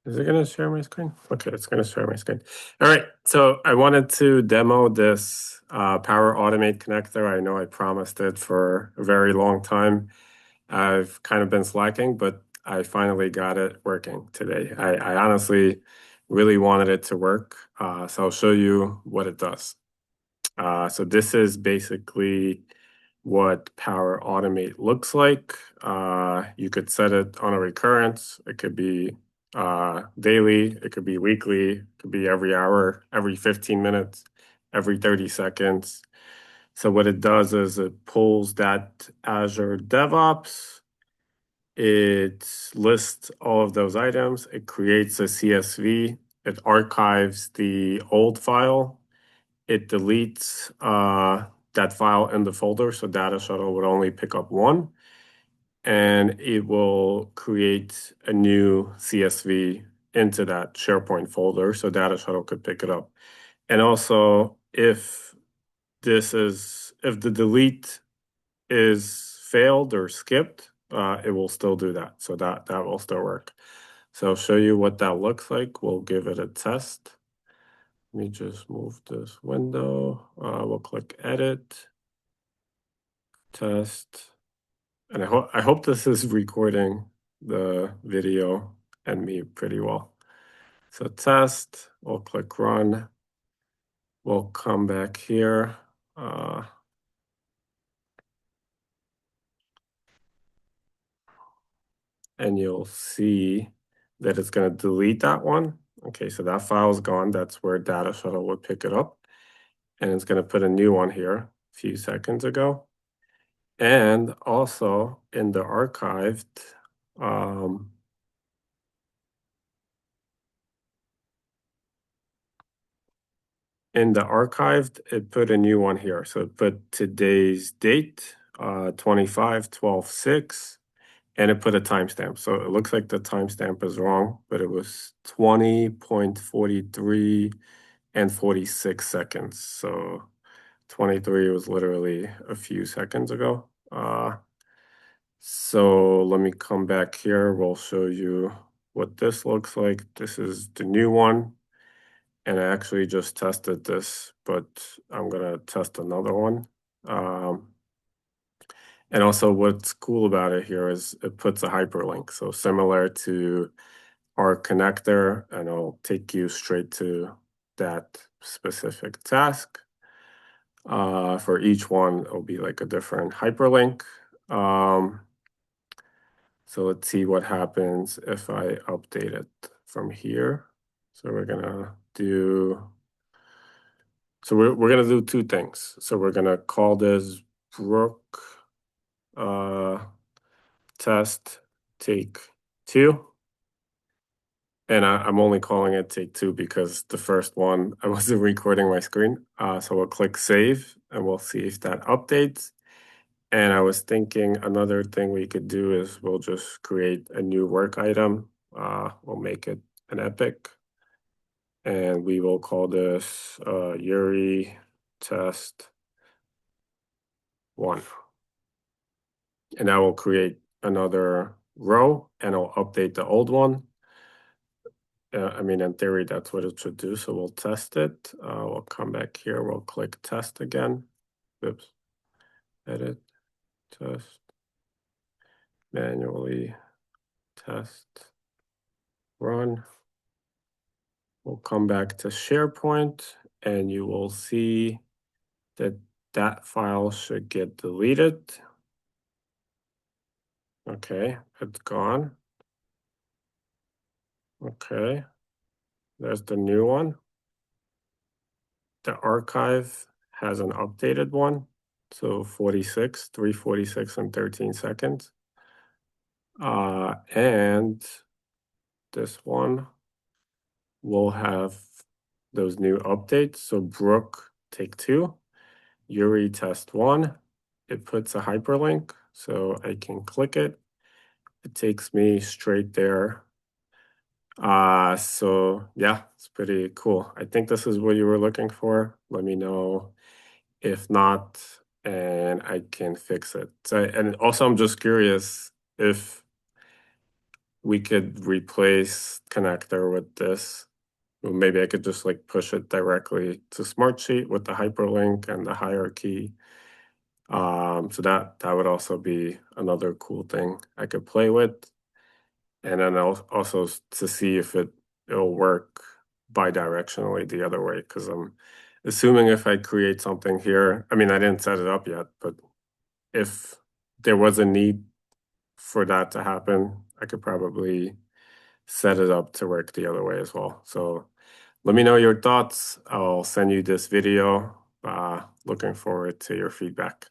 Is it going to share my screen? Okay, it's going to share my screen. All right, so I wanted to demo this Power Automate connector. I know I promised it for a very long time. I've kind of been slacking, but I finally got it working today. I honestly really wanted it to work, so I'll show you what it does. So this is basically what Power Automate looks like. You could set it on a recurrence. It could be daily, it could be weekly, it could be every hour, every 15 minutes, every 30 seconds. So what it does is it pulls that Azure DevOps, it lists all of those items, it creates a CSV, it archives the old file, it deletes that file in the folder, so Data Shuttle would only pick up one, and it will create a new CSV into that SharePoint folder, so Data Shuttle could pick it up. And also, if the delete is failed or skipped, it will still do that. So that will still work. So I'll show you what that looks like. We'll give it a test. Let me just move this window. We'll click edit, test. And I hope this is recording the video and me pretty well. So test, we'll click run. We'll come back here. And you'll see that it's going to delete that one. Okay, so that file is gone. That's where Data Shuttle would pick it up. And it's going to put a new one here a few seconds ago. And also in the archived, it put a new one here. So it put today's date, 25/12/6, and it put a timestamp. So it looks like the timestamp is wrong, but it was 20.43 and 46 seconds. So 23 was literally a few seconds ago. So let me come back here. We'll show you what this looks like. This is the new one. And I actually just tested this, but I'm gonna test another one. And also what's cool about it here is it puts a hyperlink. So similar to our connector, and I'll take you straight to that specific task. For each one, it'll be like a different hyperlink. So let's see what happens if I update it from here. So we're gonna do two things. So we're gonna call this Brooke test take two. And I'm only calling it take two because the first one, I wasn't recording my screen. So we'll click save and we'll see if that updates. And I was thinking another thing we could do is we'll just create a new work item. We'll make it an epic. And we will call this Yuriy test 1. And that will create another row and I'll update the old one. I mean, in theory, that's what it should do. So we'll test it. We'll come back here. We'll click test again. Oops. Edit, test, manually test, run. We'll come back to SharePoint and you will see that that file should get deleted. Okay, it's gone. Okay, there's the new one. The archive has an updated one. So 46, 346 and 13 seconds. And this one will have those new updates. So Brooke take 2, Yuriy test 1. It puts a hyperlink, so I can click it. It takes me straight there. So yeah, it's pretty cool. I think this is what you were looking for. Let me know if not, and I can fix it. So, and also I'm just curious if we could replace connector with this. Well, maybe I could just like push it directly to Smartsheet with the hyperlink and the hierarchy. So that would also be another cool thing I could play with. And then also to see if it'll work bidirectionally the other way, because I'm assuming if I create something here, I mean, I didn't set it up yet, but if there was a need for that to happen, I could probably set it up to work the other way as well. So let me know your thoughts. I'll send you this video. Looking forward to your feedback.